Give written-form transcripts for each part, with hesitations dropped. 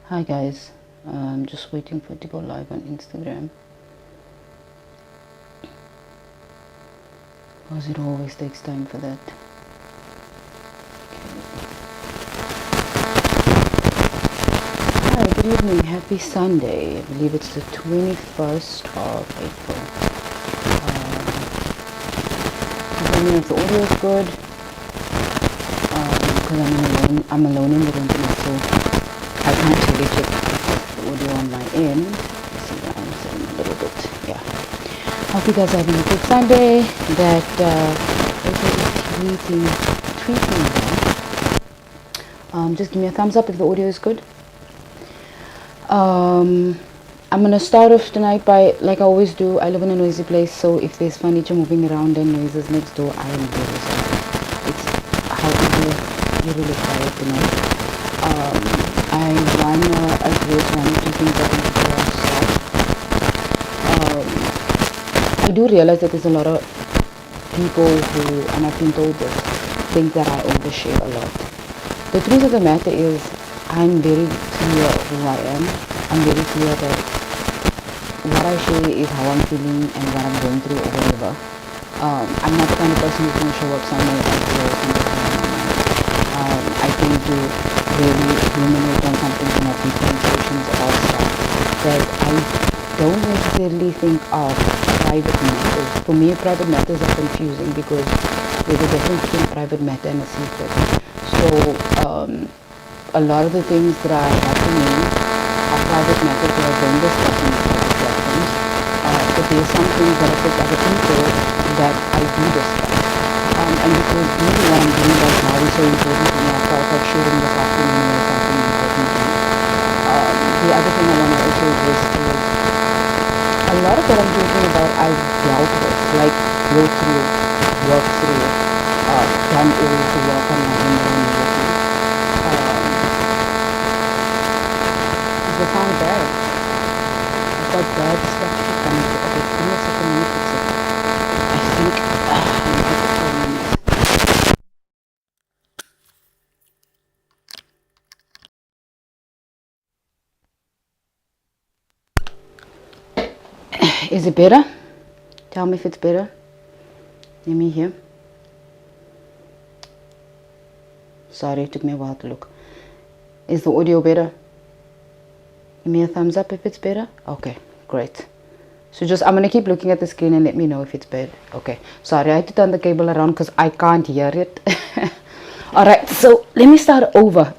Hi guys, I'm just waiting for it to go live on Instagram because it always takes time for that. Hi, good evening, happy Sunday. I believe it's the 21st of April. Let me know if the audio is good because I'm alone in the room tonight, so I can't really check the audio on my end. Let's see, I'm saying a little bit, yeah. Hope you guys are having a good Sunday. That April is tweeting well. Just give me a thumbs up if the audio is good. I'm gonna start off tonight by, like I always do, I live in a noisy place, so if there's furniture moving around and noises next door, I am very sorry. It's how it is really quiet tonight. I wanna address one or two things that I do realize that there's a lot of people who, and I've been told this, think that I overshare a lot. The truth of the matter is, I'm very clear who I am. I'm very clear that what I share is how I'm feeling and what I'm going through or whatever. I'm not the kind of person who's going to show up somewhere and feel I tend to really ruminate on something and have these conversations about stuff that I don't necessarily think of private matters. For me, private matters are confusing because there's a difference between a private matter and a secret. So, a lot of the things that are happening are private matters that I don't discuss in private platforms. But there's some things that affect other people that I do discuss. And because really what I'm doing right now is so important to me, I felt like sharing this afternoon was something important to me. The other thing I want to also address is a lot of what I'm talking about I've dealt with, like go through, work through, done all the work on my own. Does it sound bad? I've got bad stuff to come to. Okay, give me a second, let me fix it. I think, let me fix it for a minute. Is it better? Tell me if it's better. Let me hear. Sorry, it took me a while to look. Is the audio better? Give me a thumbs up if it's better. Okay, great. So just, I'm going to keep looking at the screen and let me know if it's bad. Okay, sorry, I had to turn the cable around because I can't hear it. Alright, so let me start over.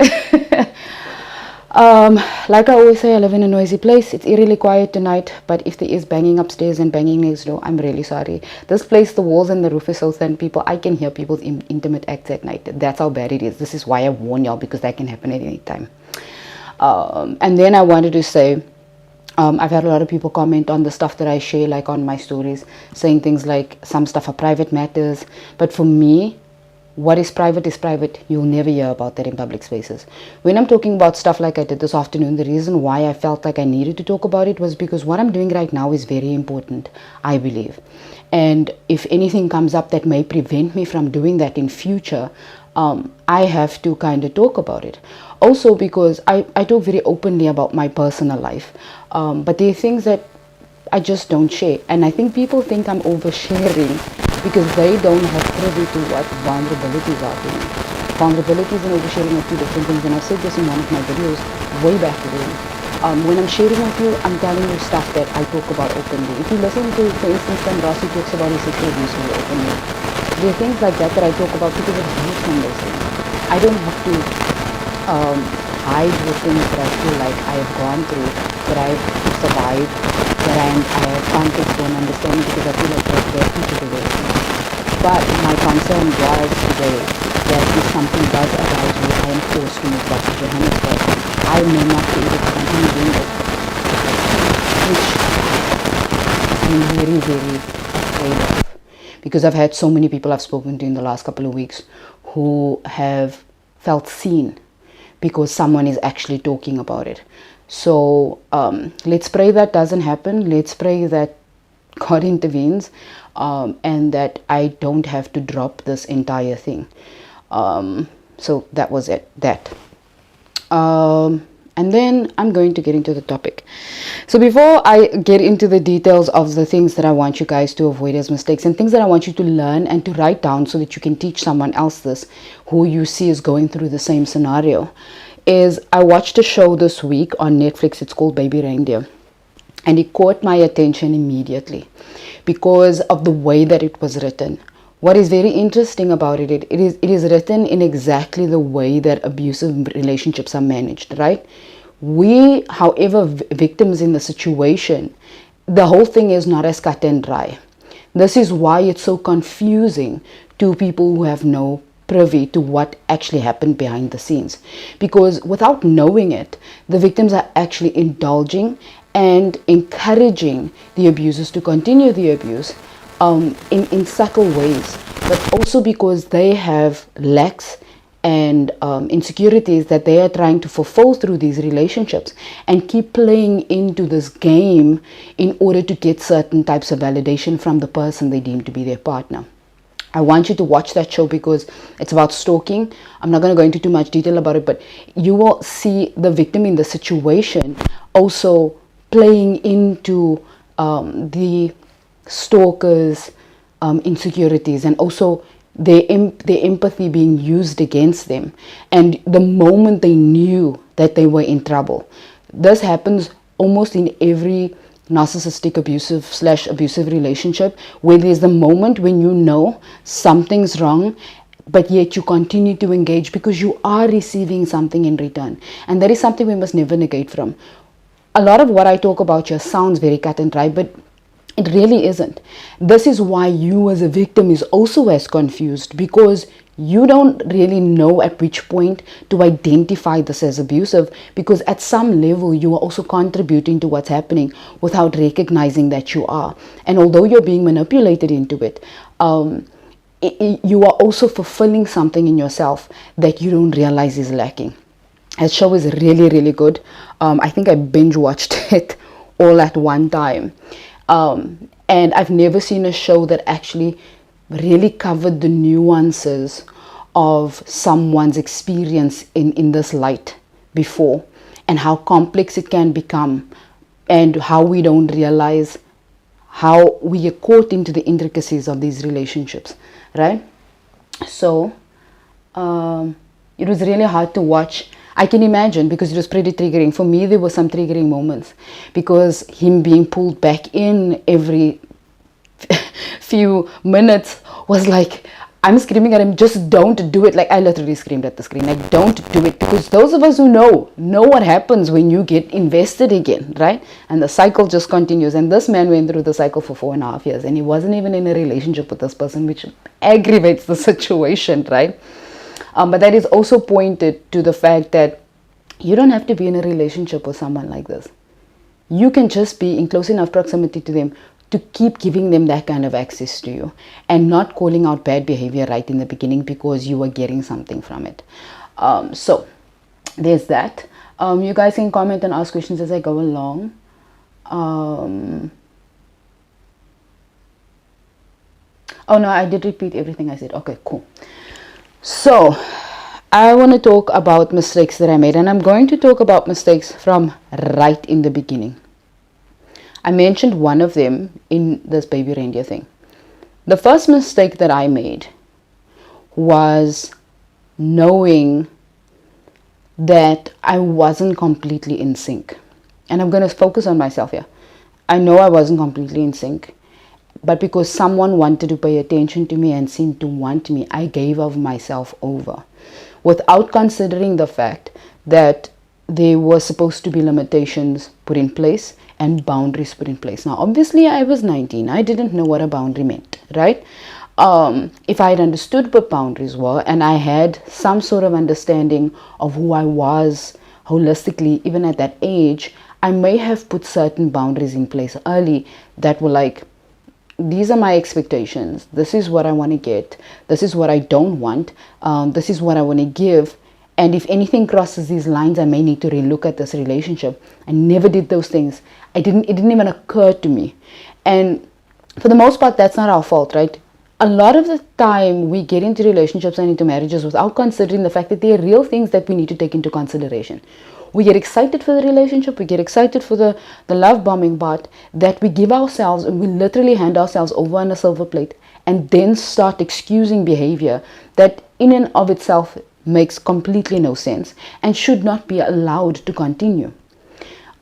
Like I always say, I live in a noisy place. It's eerily quiet tonight, but if there is banging upstairs and banging next door, I'm really sorry. This place, the walls and the roof is so thin, I can hear people's intimate acts at night. That's how bad it is. This is why I warn y'all, because that can happen at any time. And then I wanted to say, I've had a lot of people comment on the stuff that I share, like on my stories, saying things like some stuff are private matters. But for me, what is private is private. You'll never hear about that in public spaces. When I'm talking about stuff like I did this afternoon, the reason why I felt like I needed to talk about it was because what I'm doing right now is very important, I believe. And if anything comes up that may prevent me from doing that in future, I have to kind of talk about it. Also because I talk very openly about my personal life. But there are things that I just don't share. And I think people think I'm oversharing because they don't have privy to what vulnerabilities are to me. Vulnerabilities and oversharing are two different things. And I've said this in one of my videos way back then. When I'm sharing with you, I'm telling you stuff that I talk about openly. If you listen to, for instance, when Rossi talks about his sexual abuse very openly, there are things like that that I talk about because it heals from those things. I don't have to hide the things that I feel like I have gone through, that I've survived, that I have context for and understanding because I feel like that's their teachable way. But my concern was today that if something does arise where I am forced to move back to Johannesburg, I may not be able to continue doing it, which I'm very, very afraid of. Because I've had so many people I've spoken to in the last couple of weeks who have felt seen because someone is actually talking about it. So let's pray that doesn't happen. Let's pray that God intervenes and that I don't have to drop this entire thing. So that was it. And then I'm going to get into the topic. So before I get into the details of the things that I want you guys to avoid as mistakes and things that I want you to learn and to write down so that you can teach someone else this who you see is going through the same scenario, is I watched a show this week on Netflix. It's called Baby Reindeer. And it caught my attention immediately because of the way that it was written. What is very interesting about it is written in exactly the way that abusive relationships are managed, right? We, however, victims in the situation, the whole thing is not as cut and dry. This is why it's so confusing to people who have no privy to what actually happened behind the scenes. Because without knowing it, the victims are actually indulging and encouraging the abusers to continue the abuse in subtle ways, but also because they have lacks and insecurities that they are trying to fulfill through these relationships and keep playing into this game in order to get certain types of validation from the person they deem to be their partner. I want you to watch that show because it's about stalking. I'm not going to go into too much detail about it, but you will see the victim in the situation also playing into the stalkers' insecurities and also their empathy being used against them. And the moment they knew that they were in trouble, this happens almost in every narcissistic abusive relationship, where there's the moment when you know something's wrong, but yet you continue to engage because you are receiving something in return. And that is something we must never negate from. A lot of what I talk about here sounds very cut and dry, but it really isn't. This is why you as a victim is also as confused, because you don't really know at which point to identify this as abusive, because at some level you are also contributing to what's happening without recognizing that you are. And although you're being manipulated into it, you are also fulfilling something in yourself that you don't realize is lacking. That show is really, really good. I think I binge watched it all at one time. And I've never seen a show that actually really covered the nuances of someone's experience in this light before, and how complex it can become, and how we don't realize how we get caught into the intricacies of these relationships, right? So it was really hard to watch. I can imagine, because it was pretty triggering. For me, there were some triggering moments, because him being pulled back in every few minutes was like, I'm screaming at him, just don't do it. Like, I literally screamed at the screen, like, don't do it. Because those of us who know what happens when you get invested again, right? And the cycle just continues. And this man went through the cycle for 4.5 years, and he wasn't even in a relationship with this person, which aggravates the situation, right? But that is also pointed to the fact that you don't have to be in a relationship with someone like this. You can just be in close enough proximity to them to keep giving them that kind of access to you, and not calling out bad behavior right in the beginning because you are getting something from it. So there's that. You guys can comment and ask questions as I go along. Oh no, I did repeat everything I said. Okay, cool. So I want to talk about mistakes that I made, and I'm going to talk about mistakes from right in the beginning. I mentioned one of them in this Baby Reindeer thing. The first mistake that I made was knowing that I wasn't completely in sync. And I'm going to focus on myself here. I know I wasn't completely in sync, but because someone wanted to pay attention to me and seemed to want me, I gave of myself over, without considering the fact that there were supposed to be limitations put in place and boundaries put in place. Now, obviously, I was 19. I didn't know what a boundary meant, right? If I had understood what boundaries were, and I had some sort of understanding of who I was holistically, even at that age, I may have put certain boundaries in place early that were like, these are my expectations. This is what I want to get. This is what I don't want. This is what I want to give. And if anything crosses these lines, I may need to relook at this relationship. I never did those things. It didn't even occur to me. And for the most part, that's not our fault, right? A lot of the time we get into relationships and into marriages without considering the fact that there are real things that we need to take into consideration. We get excited for the relationship, we get excited for the love bombing, but that we give ourselves and we literally hand ourselves over on a silver plate and then start excusing behavior that in and of itself makes completely no sense and should not be allowed to continue.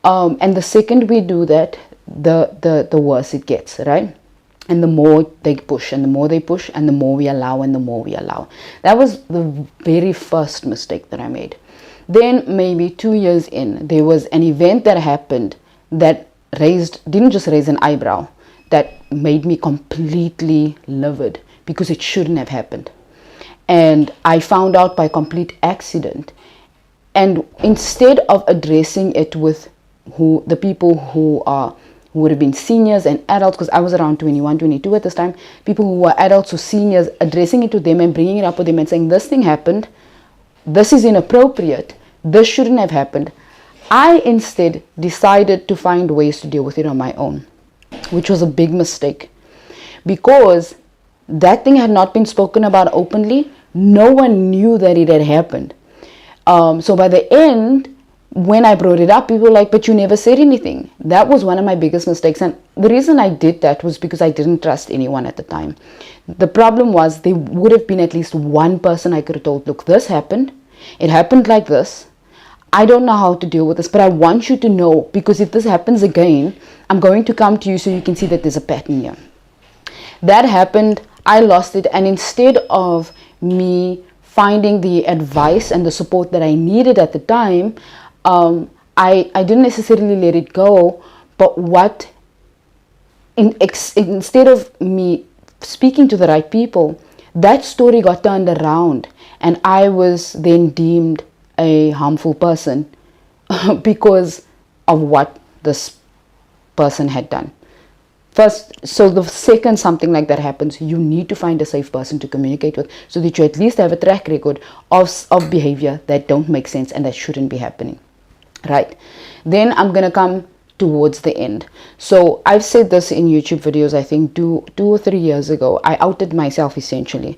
And the second we do that, the worse it gets, right? And the more they push and the more they push and the more we allow and the more we allow. That was the very first mistake that I made. Then maybe 2 years in, there was an event that happened that didn't just raise an eyebrow, that made me completely livid because it shouldn't have happened. And I found out by complete accident. And instead of addressing it with the people who would have been seniors and adults, because I was around 21, 22 at this time, people who were adults or seniors, addressing it to them and bringing it up with them and saying, this thing happened, this is inappropriate, this shouldn't have happened. I instead decided to find ways to deal with it on my own, which was a big mistake, because that thing had not been spoken about openly. No one knew that it had happened. So by the end, when I brought it up, people were like, but you never said anything. That was one of my biggest mistakes. And the reason I did that was because I didn't trust anyone at the time. The problem was there would have been at least one person I could have told, look, this happened. It happened like this. I don't know how to deal with this, but I want you to know, because if this happens again, I'm going to come to you so you can see that there's a pattern here. That happened. I lost it. And instead of me finding the advice and the support that I needed at the time, I didn't necessarily let it go, but instead of me speaking to the right people, that story got turned around and I was then deemed a harmful person because of what this person had done. First, so the second something like that happens, you need to find a safe person to communicate with so that you at least have a track record of behavior that don't make sense and that shouldn't be happening. Right. Then I'm going to come towards the end. So I've said this in YouTube videos, I think 2 or 3 years ago. I outed myself essentially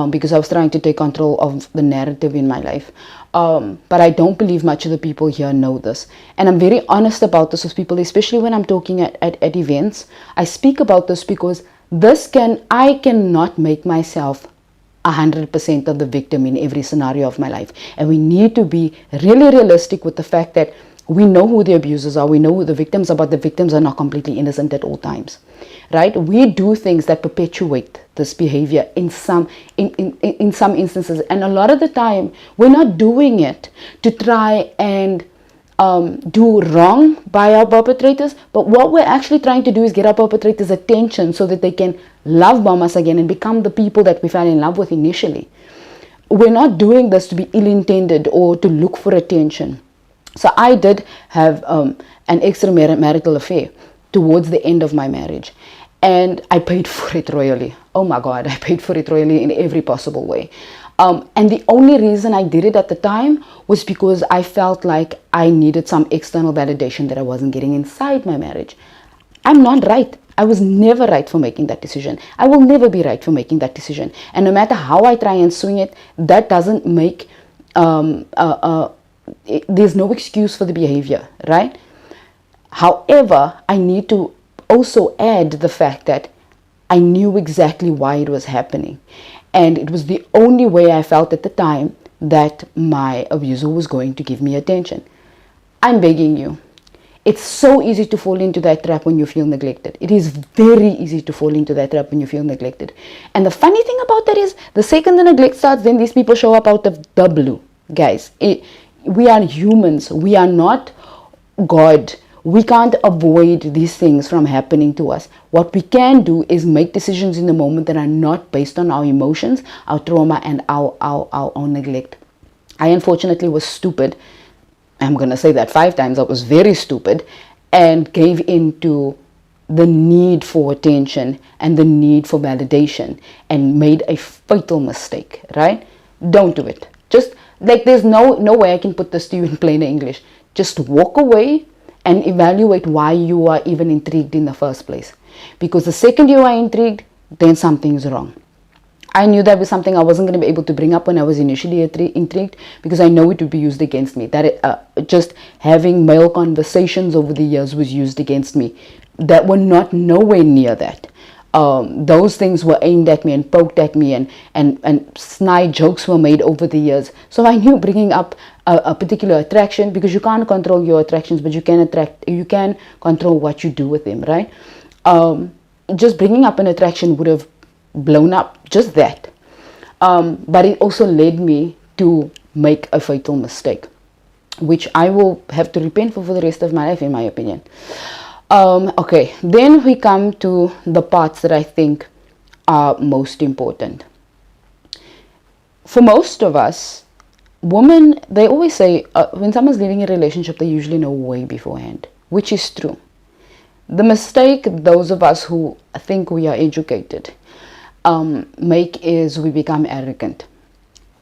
because I was trying to take control of the narrative in my life. But I don't believe much of the people here know this. And I'm very honest about this with people, especially when I'm talking at events. I speak about this because I cannot make myself 100% of the victim in every scenario of my life. And we need to be really realistic with the fact that we know who the abusers are, we know who the victims are, but the victims are not completely innocent at all times, right? We do things that perpetuate this behavior in some instances, and a lot of the time we're not doing it to try and do wrong by our perpetrators, but what we're actually trying to do is get our perpetrators' attention so that they can love bomb us again and become the people that we fell in love with initially. We're not doing this to be ill-intended or to look for attention. So I did have an extramarital affair towards the end of my marriage, and I paid for it royally. Oh my God, I paid for it royally in every possible way. And the only reason I did it at the time was because I felt like I needed some external validation that I wasn't getting inside my marriage. I'm not right. I was never right for making that decision. I will never be right for making that decision. And no matter how I try and swing it, that doesn't make, there's no excuse for the behavior, right? However, I need to also add the fact that I knew exactly why it was happening. And it was the only way I felt at the time that my abuser was going to give me attention. I'm begging you. It's so easy to fall into that trap when you feel neglected. It is very easy to fall into that trap when you feel neglected. And the funny thing about that is, the second the neglect starts, then these people show up out of the blue. Guys, we are humans. We are not God. We can't avoid these things from happening to us. What we can do is make decisions in the moment that are not based on our emotions, our trauma, and our own neglect. I unfortunately was stupid. I'm going to say that 5 times. I was very stupid and gave into the need for attention and the need for validation and made a fatal mistake, right? Don't do it. Just like, there's no way I can put this to you in plain English. Just walk away and evaluate why you are even intrigued in the first place. Because the second you are intrigued, then something's wrong. I knew that was something I wasn't going to be able to bring up when I was initially intrigued, because I know it would be used against me. That just having male conversations over the years was used against me that were not nowhere near that. Those things were aimed at me and poked at me, and snide jokes were made over the years. So I knew bringing up a particular attraction, because you can't control your attractions, but you can control what you do with them, right? Just bringing up an attraction would have blown up just that. But it also led me to make a fatal mistake, which I will have to repent for the rest of my life, in my opinion. Okay, then we come to the parts that I think are most important. For most of us, women, they always say when someone's leaving a relationship, they usually know way beforehand, which is true. The mistake those of us who think we are educated make is we become arrogant.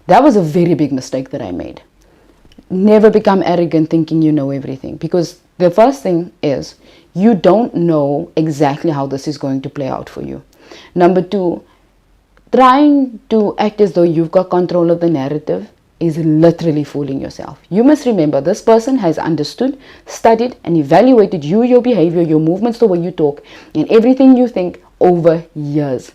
That was a very big mistake that I made. Never become arrogant thinking you know everything, because the first thing is you don't know exactly how this is going to play out for you. Number two, trying to act as though you've got control of the narrative is literally fooling yourself. You must remember, this person has understood, studied, and evaluated you, your behavior, your movements, the way you talk, and everything you think over years.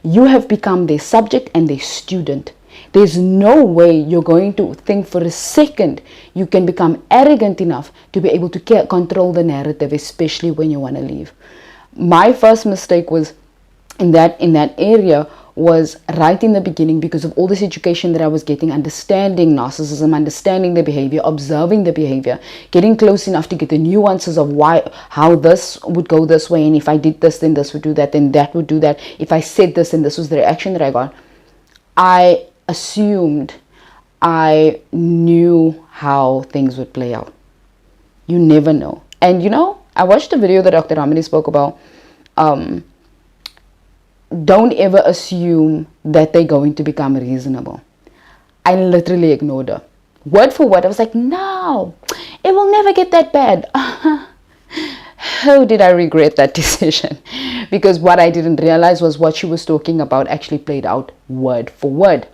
You have become their subject and their student. There's no way you're going to think for a second you can become arrogant enough to be able to control the narrative, especially when you want to leave. My first mistake was in that area was right in the beginning, because of all this education that I was getting, understanding narcissism, understanding the behavior, observing the behavior, getting close enough to get the nuances of how this would go this way, and if I did this, then this would do that, then that would do that. If I said this, then this was the reaction that I got. I assumed I knew how things would play out. You never know. And I watched a video that Dr. Ramani spoke about. Don't ever assume that they're going to become reasonable. I literally ignored her. Word for word, I was like, no, it will never get that bad. How did I regret that decision? Because what I didn't realize was what she was talking about actually played out word for word.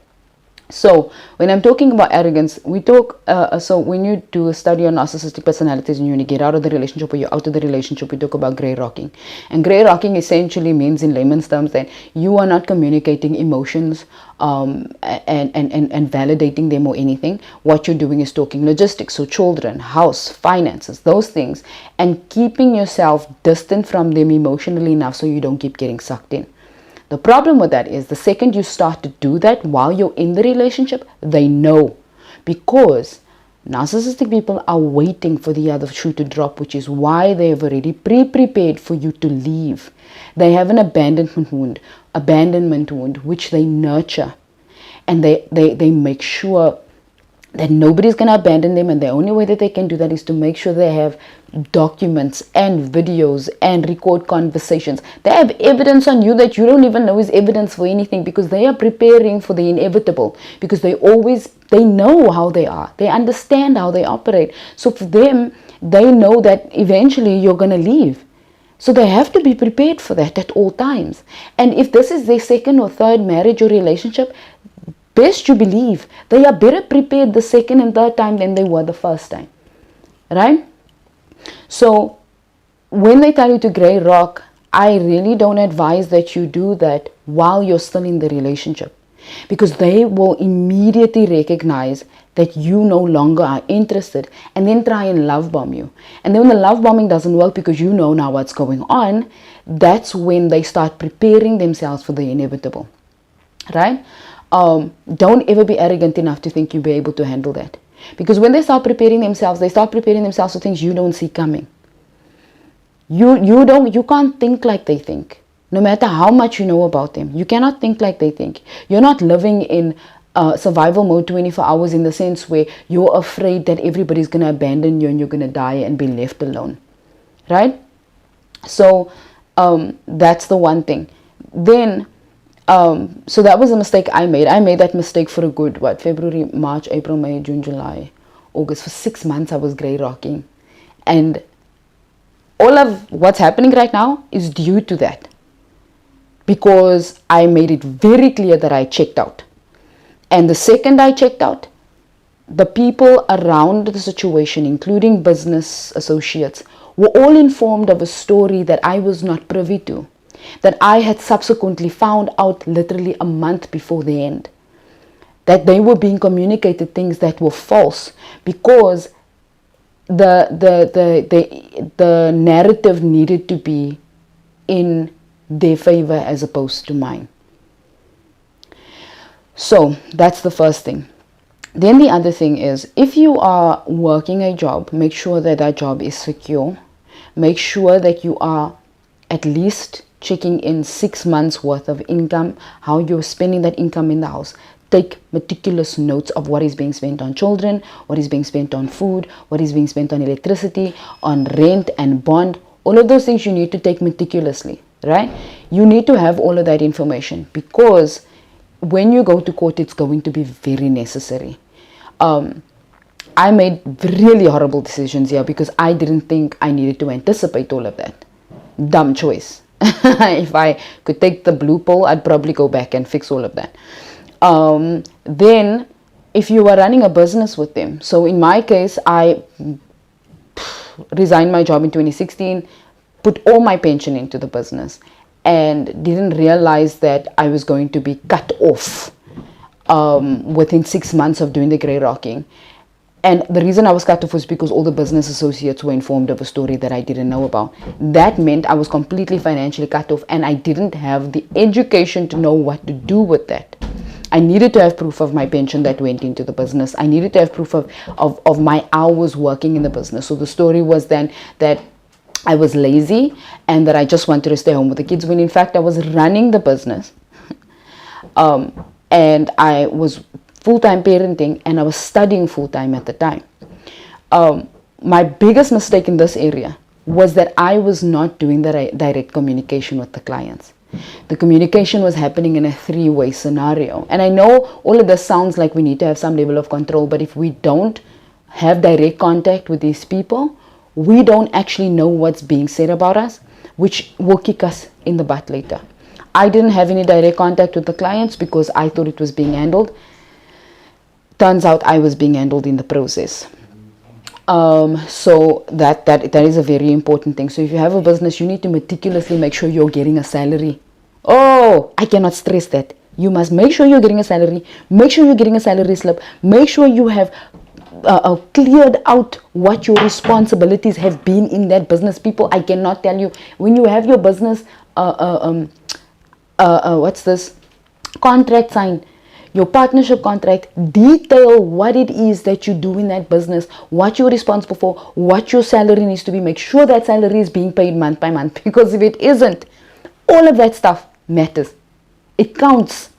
So when I'm talking about arrogance, we talk, so when you do a study on narcissistic personalities and you want to get out of the relationship or you're out of the relationship, we talk about grey rocking. And grey rocking essentially means, in layman's terms, that you are not communicating emotions and validating them or anything. What you're doing is talking logistics, so children, house, finances, those things, and keeping yourself distant from them emotionally enough so you don't keep getting sucked in. The problem with that is the second you start to do that while you're in the relationship, they know, because narcissistic people are waiting for the other shoe to drop, which is why they have already prepared for you to leave. They have an abandonment wound, which they nurture, and they make sure that nobody's going to abandon them, and the only way that they can do that is to make sure they have documents and videos and record conversations. They have evidence on you that you don't even know is evidence for anything, because they are preparing for the inevitable, because they know how they are, they understand how they operate. So for them, they know that eventually you're going to leave, so they have to be prepared for that at all times. And if this is their second or third marriage or relationship, best you believe they are better prepared the second and third time than they were the first time, right? So when they tell you to grey rock, I really don't advise that you do that while you're still in the relationship, because they will immediately recognize that you no longer are interested and then try and love bomb you. And then when the love bombing doesn't work because you know now what's going on, that's when they start preparing themselves for the inevitable, right? Don't ever be arrogant enough to think you'll be able to handle that. Because when they start preparing themselves for things you don't see coming. You can't think like they think. No matter how much you know about them, you cannot think like they think. You're not living in survival mode 24 hours in the sense where you're afraid that everybody's going to abandon you and you're going to die and be left alone, right? So that's the one thing. Then so that was a mistake I made. I made that mistake for a good, February, March, April, May, June, July, August. For 6 months I was grey rocking. And all of what's happening right now is due to that. because I made it very clear that I checked out. And the second I checked out, the people around the situation, including business associates, were all informed of a story that I was not privy to, that I had subsequently found out literally a month before the end, that they were being communicated things that were false because the narrative needed to be in their favor as opposed to mine. So that's the first thing. Then the other thing is, if you are working a job, make sure that that job is secure. Make sure that you are at least checking in 6 months worth of income, how you're spending that income in the house. Take meticulous notes of what is being spent on children, what is being spent on food, what is being spent on electricity, on rent and bond. All of those things you need to take meticulously, right? You need to have all of that information, because when you go to court, it's going to be very necessary. I made really horrible decisions here because I didn't think I needed to anticipate all of that. Dumb choice. If I could take the blue pill, I'd probably go back and fix all of that. Then if you are running a business with them, so in my case, I resigned my job in 2016, put all my pension into the business, and didn't realize that I was going to be cut off within 6 months of doing the grey rocking. And the reason I was cut off was because all the business associates were informed of a story that I didn't know about. That meant I was completely financially cut off, and I didn't have the education to know what to do with that. I needed to have proof of my pension that went into the business. I needed to have proof of my hours working in the business. So the story was then that I was lazy and that I just wanted to stay home with the kids, when in fact I was running the business. And I was full-time parenting, and I was studying full-time at the time. My biggest mistake in this area was that I was not doing the direct communication with the clients. The communication was happening in a three-way scenario. And I know all of this sounds like we need to have some level of control, but if we don't have direct contact with these people, we don't actually know what's being said about us, which will kick us in the butt later. I didn't have any direct contact with the clients because I thought it was being handled. Turns out I was being handled in the process. So that is a very important thing. So if you have a business, you need to meticulously make sure you're getting a salary. Oh, I cannot stress that. You must make sure you're getting a salary. Make sure you're getting a salary slip. Make sure you have cleared out what your responsibilities have been in that business. People, I cannot tell you, when you have your business contract signed, your partnership contract, detail what it is that you do in that business, what you're responsible for, what your salary needs to be. Make sure that salary is being paid month by month, because if it isn't, all of that stuff matters. It counts.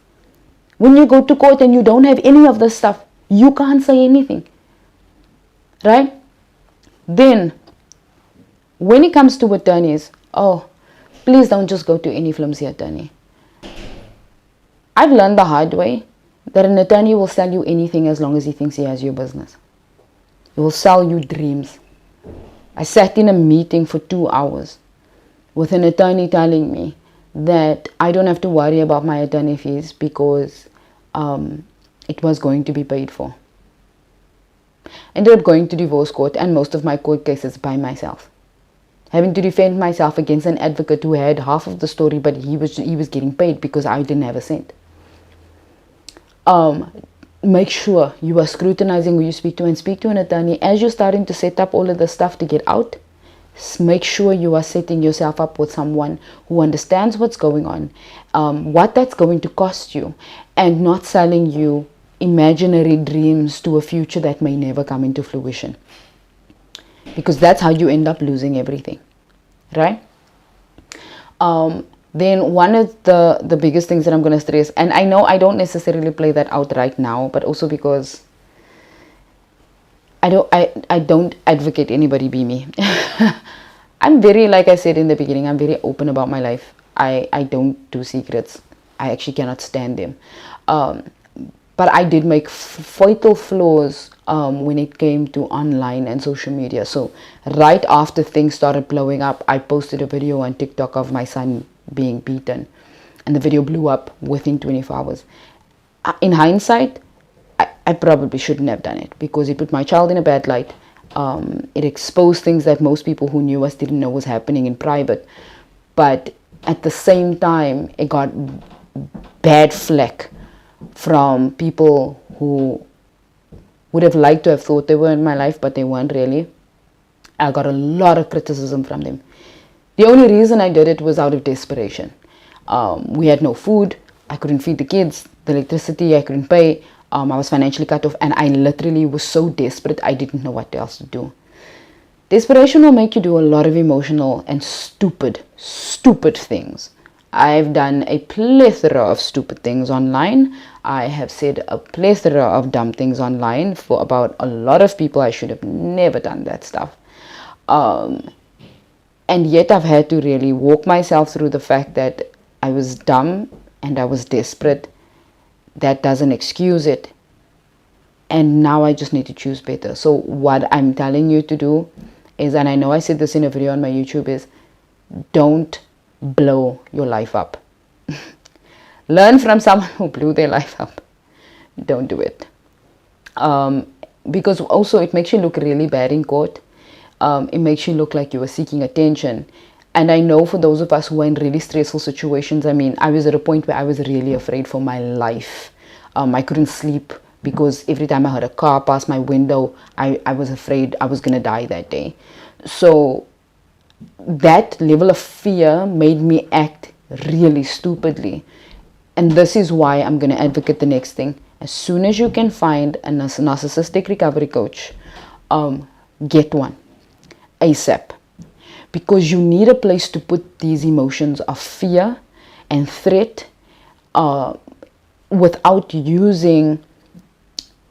When you go to court and you don't have any of this stuff, you can't say anything, right? Then when it comes to attorneys, oh, please don't just go to any flimsy attorney. I've learned the hard way that an attorney will sell you anything as long as he thinks he has your business. He will sell you dreams. I sat in a meeting for 2 hours with an attorney telling me that I don't have to worry about my attorney fees because it was going to be paid for. Ended up going to divorce court and most of my court cases by myself, having to defend myself against an advocate who had half of the story, but he was getting paid because I didn't have a cent. Make sure you are scrutinizing who you speak to, and speak to an attorney as you're starting to set up all of the stuff to get out. Make sure you are setting yourself up with someone who understands what's going on, what that's going to cost you, and not selling you imaginary dreams to a future that may never come into fruition, because that's how you end up losing everything, right? Then one of the biggest things that I'm going to stress, and I know I don't necessarily play that out right now, but also because I don't advocate anybody be me. I'm very, like I said in the beginning, I'm very open about my life. I don't do secrets. I actually cannot stand them. But I did make fatal flaws when it came to online and social media. So right after things started blowing up, I posted a video on TikTok of my son being beaten. and the video blew up within 24 hours. In hindsight, I probably shouldn't have done it, because it put my child in a bad light. It exposed things that most people who knew us didn't know was happening in private. But at the same time, it got bad flack from people who would have liked to have thought they were in my life, but they weren't really. I got a lot of criticism from them. The only reason I did it was out of desperation. We had no food. I couldn't feed the kids. The electricity I couldn't pay. I was financially cut off, and I literally was so desperate I didn't know what else to do. Desperation will make you do a lot of emotional and stupid things. I've done a plethora of stupid things online. I have said a plethora of dumb things online for about a lot of people. I should have never done that stuff. And yet I've had to really walk myself through the fact that I was dumb and I was desperate. That doesn't excuse it. And now I just need to choose better. So what I'm telling you to do is, and I know I said this in a video on my YouTube, is don't blow your life up. Learn from someone who blew their life up. Don't do it. Because also it makes you look really bad in court. It makes you look like you were seeking attention. And I know for those of us who are in really stressful situations, I mean, I was at a point where I was really afraid for my life. I couldn't sleep because every time I heard a car pass my window, I was afraid I was going to die that day. So that level of fear made me act really stupidly. And this is why I'm going to advocate the next thing. As soon as you can find a narcissistic recovery coach, get one ASAP. Because you need a place to put these emotions of fear and threat without using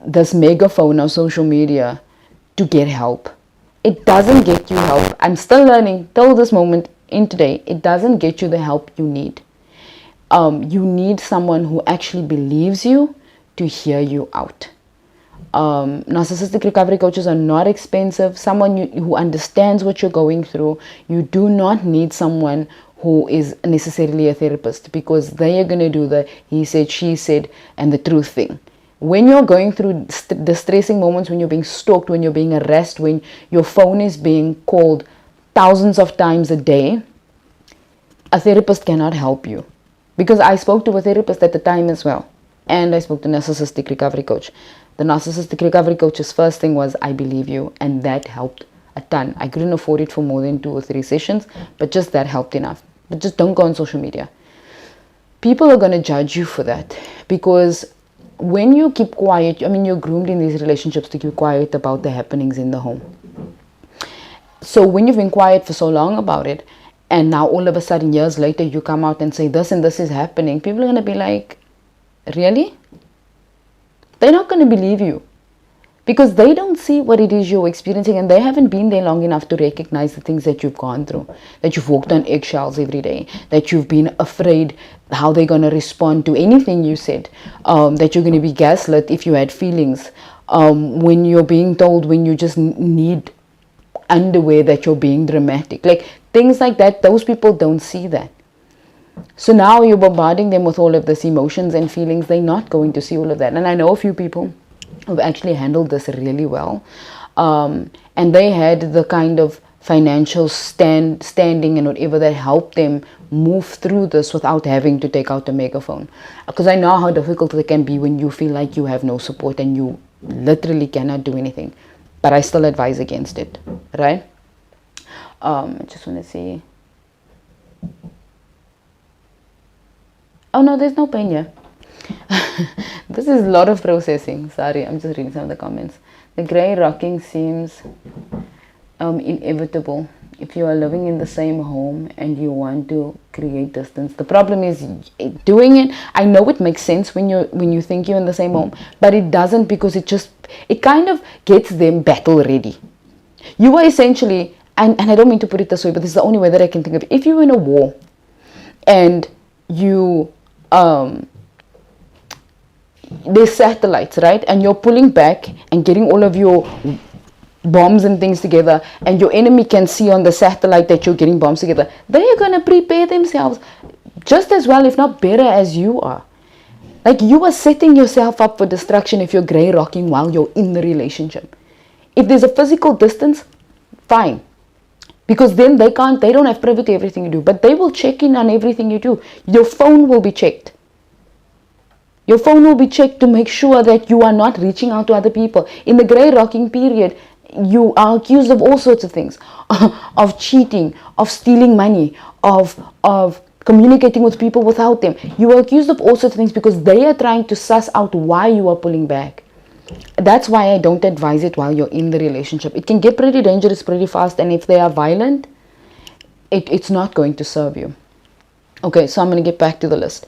this megaphone of social media to get help. It doesn't get you help. I'm still learning till this moment in today. It doesn't get you the help you need. You need someone who actually believes you to hear you out. Narcissistic recovery coaches are not expensive. Someone who understands what you're going through. You do not need someone who is necessarily a therapist, because they are going to do the he said, she said, and the truth thing. When you're going through distressing moments, when you're being stalked, when you're being harassed, when your phone is being called thousands of times a day, a therapist cannot help you. Because I spoke to a therapist at the time as well. And I spoke to a narcissistic recovery coach. The narcissistic recovery coach's first thing was, I believe you. And that helped a ton. I couldn't afford it for more than 2 or 3 sessions, but just that helped enough. But just don't go on social media. People are going to judge you for that. Because when you keep quiet, I mean, you're groomed in these relationships to keep quiet about the happenings in the home. So when you've been quiet for so long about it, and now all of a sudden, years later, you come out and say this and this is happening, people are going to be like, really? They're not going to believe you, because they don't see what it is you're experiencing, and they haven't been there long enough to recognize the things that you've gone through, that you've walked on eggshells every day, that you've been afraid how they're going to respond to anything you said, that you're going to be gaslit if you had feelings, when you're being told when you just need underwear that you're being dramatic, like things like that. Those people don't see that. So now you're bombarding them with all of these emotions and feelings. They're not going to see all of that. And I know a few people who've actually handled this really well. And they had the kind of financial standing and whatever that helped them move through this without having to take out a megaphone. Because I know how difficult it can be when you feel like you have no support and you literally cannot do anything. But I still advise against it, right? I just want to see. Oh no, there's no pain here. This is a lot of processing. Sorry, I'm just reading some of the comments. The grey rocking seems inevitable if you are living in the same home and you want to create distance. The problem is doing it. I know it makes sense when you think you're in the same home, but it doesn't, because it kind of gets them battle ready. You are essentially, and I don't mean to put it this way, but this is the only way that I can think of it. If you're in a war and you there's satellites, right? And you're pulling back and getting all of your bombs and things together, and your enemy can see on the satellite that you're getting bombs together. They are going to prepare themselves. just as well, if not better, as you are. Like, you are setting yourself up for destruction if you're grey rocking while you're in the relationship. If there's a physical distance, fine. Because then they don't have privy to everything you do, but they will check in on everything you do. Your phone will be checked. Your phone will be checked to make sure that you are not reaching out to other people. In the grey rocking period, you are accused of all sorts of things, of cheating, of stealing money, of communicating with people without them. You are accused of all sorts of things because they are trying to suss out why you are pulling back. That's why I don't advise it while you're in the relationship. It can get pretty dangerous pretty fast, and if they are violent, it's not going to serve you. Okay, so I'm going to get back to the list.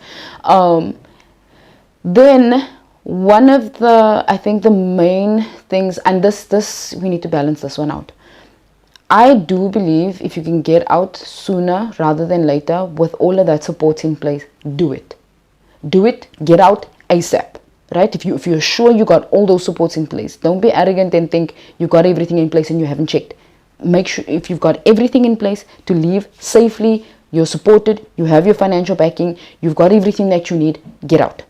Then one of the, I think the main things, and this we need to balance this one out. I do believe if you can get out sooner rather than later with all of that support in place, do it. Do it, get out ASAP. Right? If you're sure you got all those supports in place, don't be arrogant and think you got everything in place and you haven't checked. Make sure if you've got everything in place to leave safely, you're supported, you have your financial backing, you've got everything that you need, get out.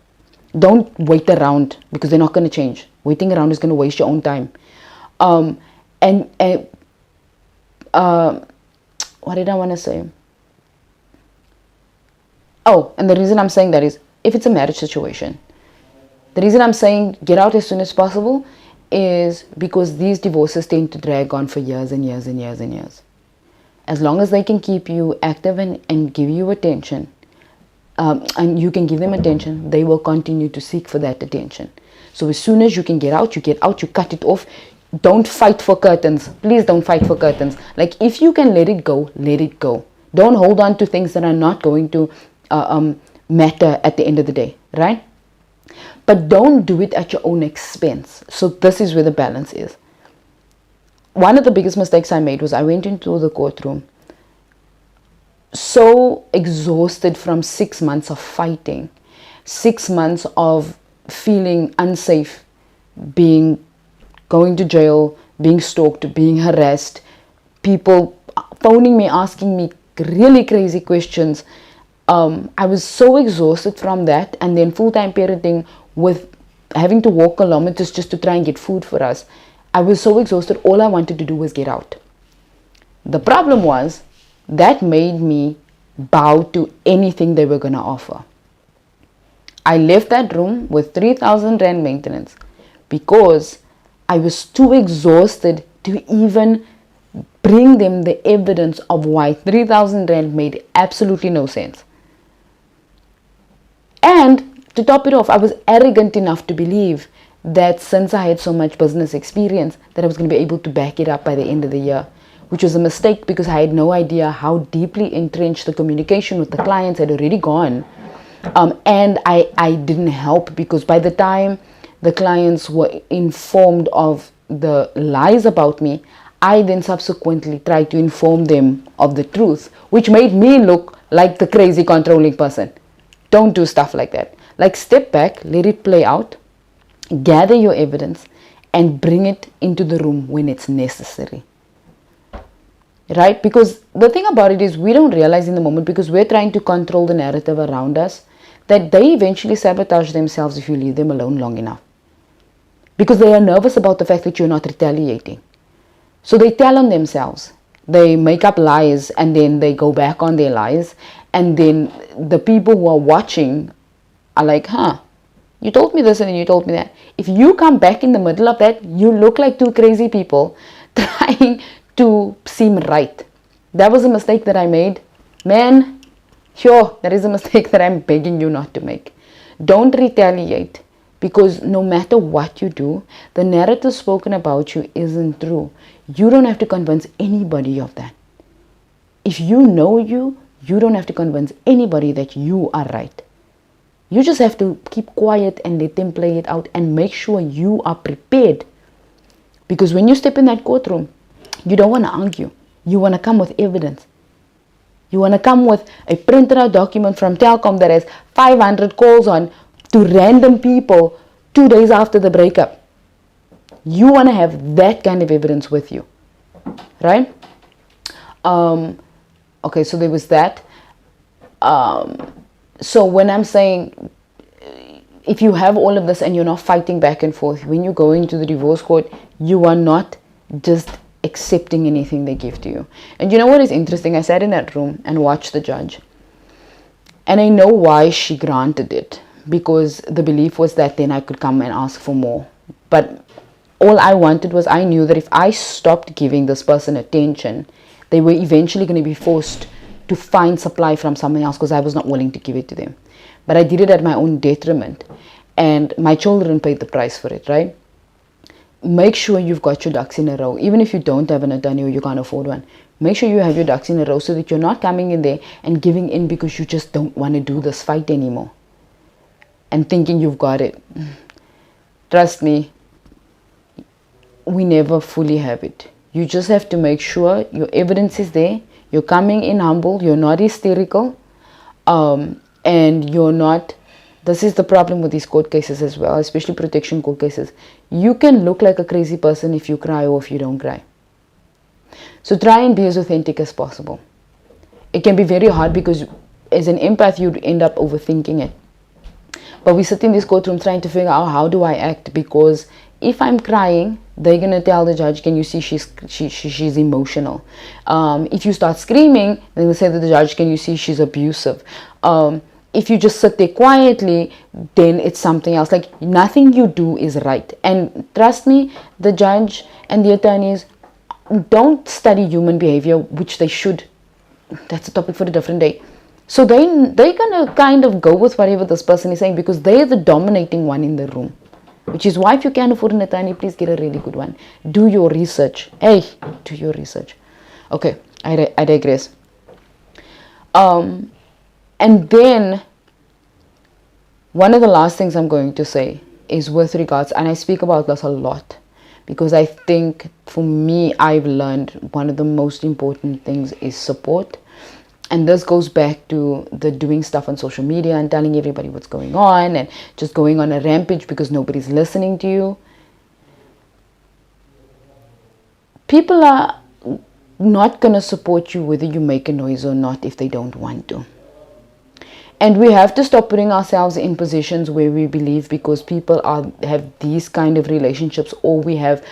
Don't wait around because they're not going to change. Waiting around is going to waste your own time. What did I want to say? Oh, and the reason I'm saying that is if it's a marriage situation. The reason I'm saying get out as soon as possible is because these divorces tend to drag on for years and years and years and years. As long as they can keep you active and give you attention, and you can give them attention, they will continue to seek for that attention. So as soon as you can get out, you cut it off. Don't fight for curtains. Please don't fight for curtains. Like, if you can let it go, let it go. Don't hold on to things that are not going to matter at the end of the day, right? But don't do it at your own expense. So this is where the balance is. One of the biggest mistakes I made was I went into the courtroom so exhausted from 6 months of fighting, 6 months of feeling unsafe, going to jail, being stalked, being harassed, people phoning me, asking me really crazy questions. I was so exhausted from that, and then full-time parenting with having to walk kilometers just to try and get food for us. I was so exhausted, all I wanted to do was get out. The problem was that made me bow to anything they were going to offer. I left that room with 3,000 Rand maintenance because I was too exhausted to even bring them the evidence of why 3,000 Rand made absolutely no sense. And to top it off, I was arrogant enough to believe that since I had so much business experience, that I was going to be able to back it up by the end of the year, which was a mistake because I had no idea how deeply entrenched the communication with the clients had already gone. And I didn't help because by the time the clients were informed of the lies about me, I then subsequently tried to inform them of the truth, which made me look like the crazy controlling person. Don't do stuff like that. Like, step back, let it play out, gather your evidence, and bring it into the room when it's necessary. Right? Because the thing about it is we don't realize in the moment, because we're trying to control the narrative around us, that they eventually sabotage themselves if you leave them alone long enough. Because they are nervous about the fact that you're not retaliating. So they tell on themselves. They make up lies and then they go back on their lies. And then the people who are watching are like, you told me this and then you told me that. If you come back in the middle of that, you look like two crazy people trying to seem right. That was a mistake that I made. Man, sure, that is a mistake that I'm begging you not to make. Don't retaliate, because no matter what you do, the narrative spoken about you isn't true. You don't have to convince anybody of that. If you know you don't have to convince anybody that you are right. You just have to keep quiet and let them play it out and make sure you are prepared. Because when you step in that courtroom, you don't want to argue. You want to come with evidence. You want to come with a printed out document from Telkom that has 500 calls on to random people 2 days after the breakup. You want to have that kind of evidence with you. Right? Okay, so there was that. So when I'm saying, if you have all of this and you're not fighting back and forth, when you go into the divorce court, you are not just accepting anything they give to you. And you know what is interesting? I sat in that room and watched the judge. And I know why she granted it. Because the belief was that then I could come and ask for more. But all I wanted was, I knew that if I stopped giving this person attention, they were eventually going to be forced to find supply from someone else, because I was not willing to give it to them. But I did it at my own detriment. And my children paid the price for it, right? Make sure you've got your ducks in a row. Even if you don't have an attorney or you can't afford one, make sure you have your ducks in a row so that you're not coming in there and giving in because you just don't want to do this fight anymore and thinking you've got it. Trust me, we never fully have it. You just have to make sure your evidence is there. You're coming in humble. You're not hysterical. And you're not, this is the problem with these court cases as well, especially protection court cases. You can look like a crazy person if you cry or if you don't cry. So try and be as authentic as possible. It can be very hard because as an empath, you'd end up overthinking it. But we sit in this courtroom trying to figure out, how do I act? Because if I'm crying, they're going to tell the judge, can you see she's emotional? If you start screaming, they will say to the judge, can you see she's abusive? If you just sit there quietly, then it's something else. Like, nothing you do is right. And trust me, the judge and the attorneys don't study human behavior, which they should. That's a topic for a different day. So they're going to kind of go with whatever this person is saying, because they're the dominating one in the room. Which is why, if you can't afford an attorney, please get a really good one. Do your research. Hey, do your research. Okay, I digress. And then, one of the last things I'm going to say is with regards, and I speak about this a lot, because I think for me, I've learned one of the most important things is support. And this goes back to the doing stuff on social media and telling everybody what's going on and just going on a rampage because nobody's listening to you. People are not going to support you whether you make a noise or not if they don't want to. And we have to stop putting ourselves in positions where we believe because people have these kind of relationships, or we have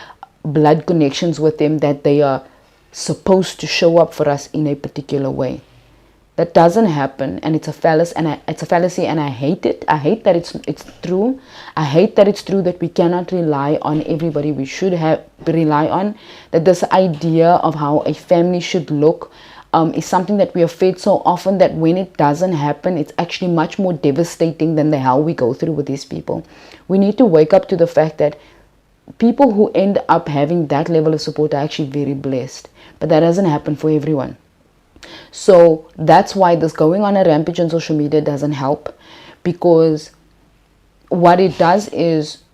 blood connections with them, that they are supposed to show up for us in a particular way. That doesn't happen, and it's a fallacy, and I hate it. I hate that it's true. I hate that it's true that we cannot rely on everybody we should rely on. That this idea of how a family should look is something that we are fed so often that when it doesn't happen, it's actually much more devastating than the hell we go through with these people. We need to wake up to the fact that people who end up having that level of support are actually very blessed, but that doesn't happen for everyone. So that's why this going on a rampage on social media doesn't help, because what it does is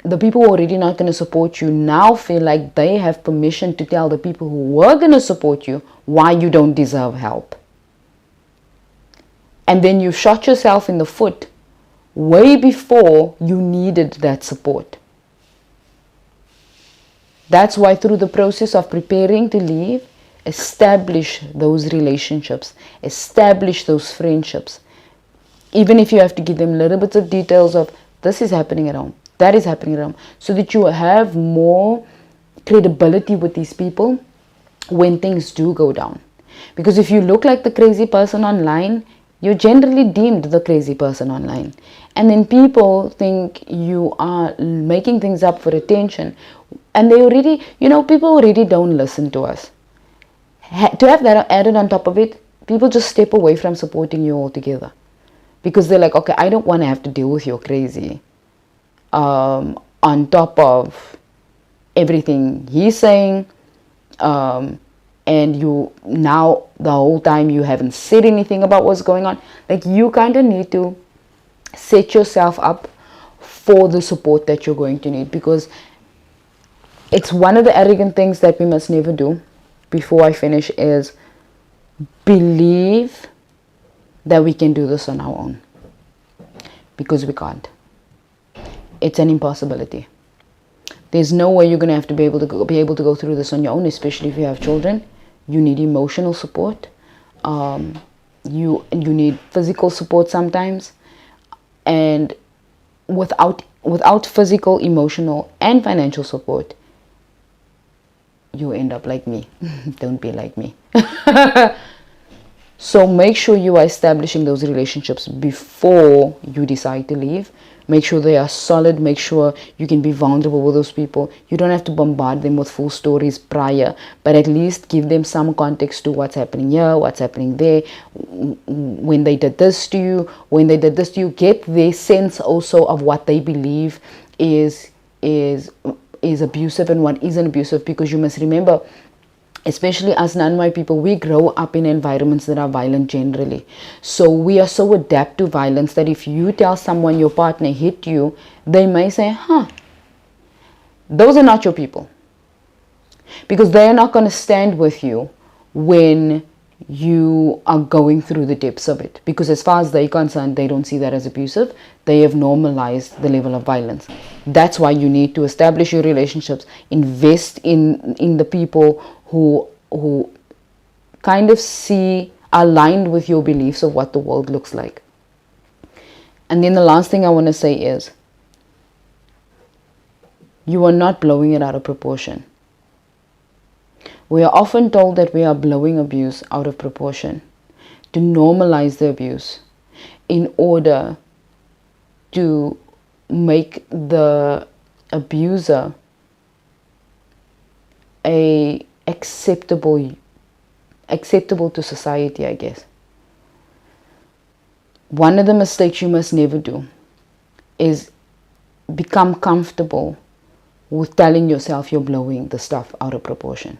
the people who are already not going to support you now feel like they have permission to tell the people who were going to support you why you don't deserve help. And then you shot yourself in the foot way before you needed that support. That's why through the process of preparing to leave, establish those relationships, establish those friendships. Even if you have to give them little bits of details of this is happening at home, that is happening at home, so that you have more credibility with these people when things do go down. Because if you look like the crazy person online, you're generally deemed the crazy person online. And then people think you are making things up for attention. And they already, people already don't listen to us. To have that added on top of it, people just step away from supporting you altogether. Because they're like, okay, I don't want to have to deal with your crazy. On top of everything he's saying. And you now, the whole time you haven't said anything about what's going on. Like, you kind of need to set yourself up for the support that you're going to need. Because it's one of the arrogant things that we must never do. Before I finish, is believe that we can do this on our own, because we can't. It's an impossibility. There's no way you're going to have to be able to go through this on your own, especially if you have children. You need emotional support. you need physical support sometimes, and without physical, emotional, and financial support, you end up like me. Don't be like me. So make sure you are establishing those relationships before you decide to leave. Make sure they are solid. Make sure you can be vulnerable with those people. You don't have to bombard them with full stories prior, but at least give them some context to what's happening here, what's happening there, when they did this to you, when they did this to you. Get their sense also of what they believe is abusive and what isn't abusive, because you must remember, especially as non-white people, we grow up in environments that are violent generally. So we are so adapt to violence that if you tell someone your partner hit you, they may say, those are not your people. Because they are not going to stand with you when you are going through the depths of it. Because as far as they're concerned, they don't see that as abusive. They have normalized the level of violence. That's why you need to establish your relationships, invest in the people who kind of see aligned with your beliefs of what the world looks like. And then the last thing I want to say is, you are not blowing it out of proportion. We are often told that we are blowing abuse out of proportion to normalize the abuse in order to make the abuser acceptable to society, I guess. One of the mistakes you must never do is become comfortable with telling yourself you're blowing the stuff out of proportion.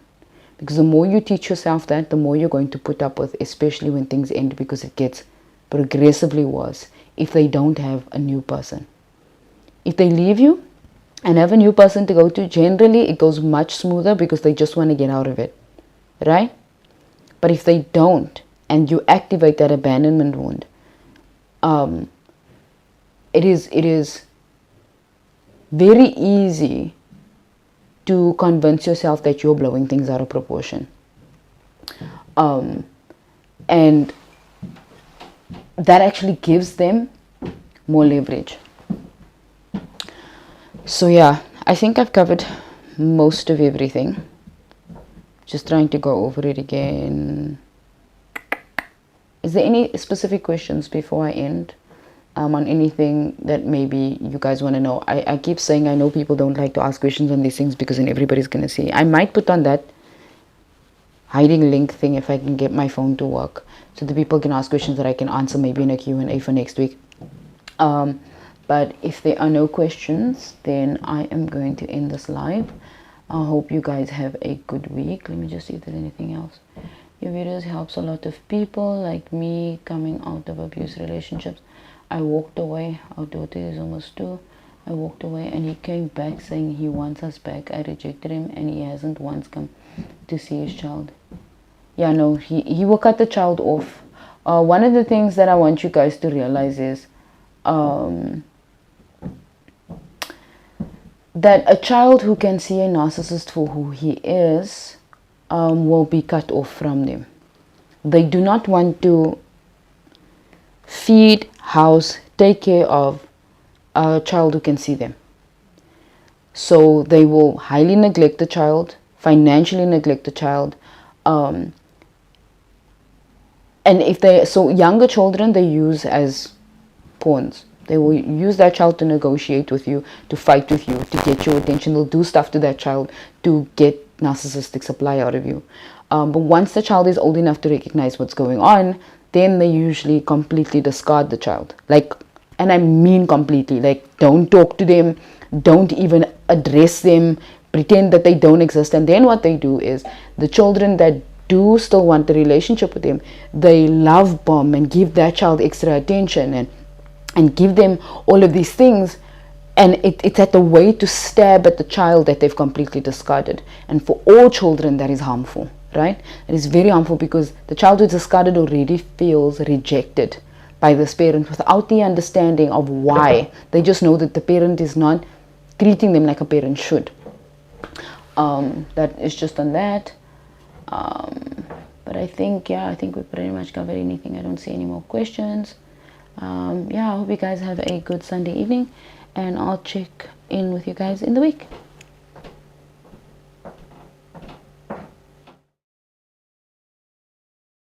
Because the more you teach yourself that, the more you're going to put up with, especially when things end, because it gets progressively worse if they don't have a new person. If they leave you and have a new person to go to, generally it goes much smoother because they just want to get out of it, right? But if they don't, and you activate that abandonment wound, it is very easy to convince yourself that you're blowing things out of proportion. And that actually gives them more leverage. So yeah, I think I've covered most of everything. Just trying to go over it again. Is there any specific questions before I end? On anything that maybe you guys want to know? I keep saying I know people don't like to ask questions on these things because then everybody's going to see. I might put on that hiding link thing if I can get my phone to work, so the people can ask questions that I can answer maybe in a Q&A for next week. But if there are no questions, then I am going to end this live. I hope you guys have a good week. Let me just see if there's anything else. Your videos helps a lot of people like me coming out of abuse relationships. I walked away. Our daughter is almost 2. I walked away and he came back saying he wants us back. I rejected him and he hasn't once come to see his child. Yeah, no, he will cut the child off. One of the things that I want you guys to realize is that a child who can see a narcissist for who he is will be cut off from them. They do not want to feed, house, take care of a child who can see them. So they will highly neglect the child, financially neglect the child. And if younger children, they use as pawns. They will use that child to negotiate with you, to fight with you, to get your attention. They'll do stuff to that child to get narcissistic supply out of you. But once the child is old enough to recognize what's going on, then they usually completely discard the child. And I mean completely. Don't talk to them, don't even address them, pretend that they don't exist. And then what they do is, the children that do still want the relationship with them, they love bomb and give that child extra attention and give them all of these things. And it's at the way to stab at the child that they've completely discarded. And for all children, that is harmful, right? It is very harmful because the child who is discarded already feels rejected by this parent without the understanding of why. They just know that the parent is not treating them like a parent should. That is just on that. But I think, yeah, I think we pretty much covered anything. I don't see any more questions. Yeah, I hope you guys have a good Sunday evening, and I'll check in with you guys in the week.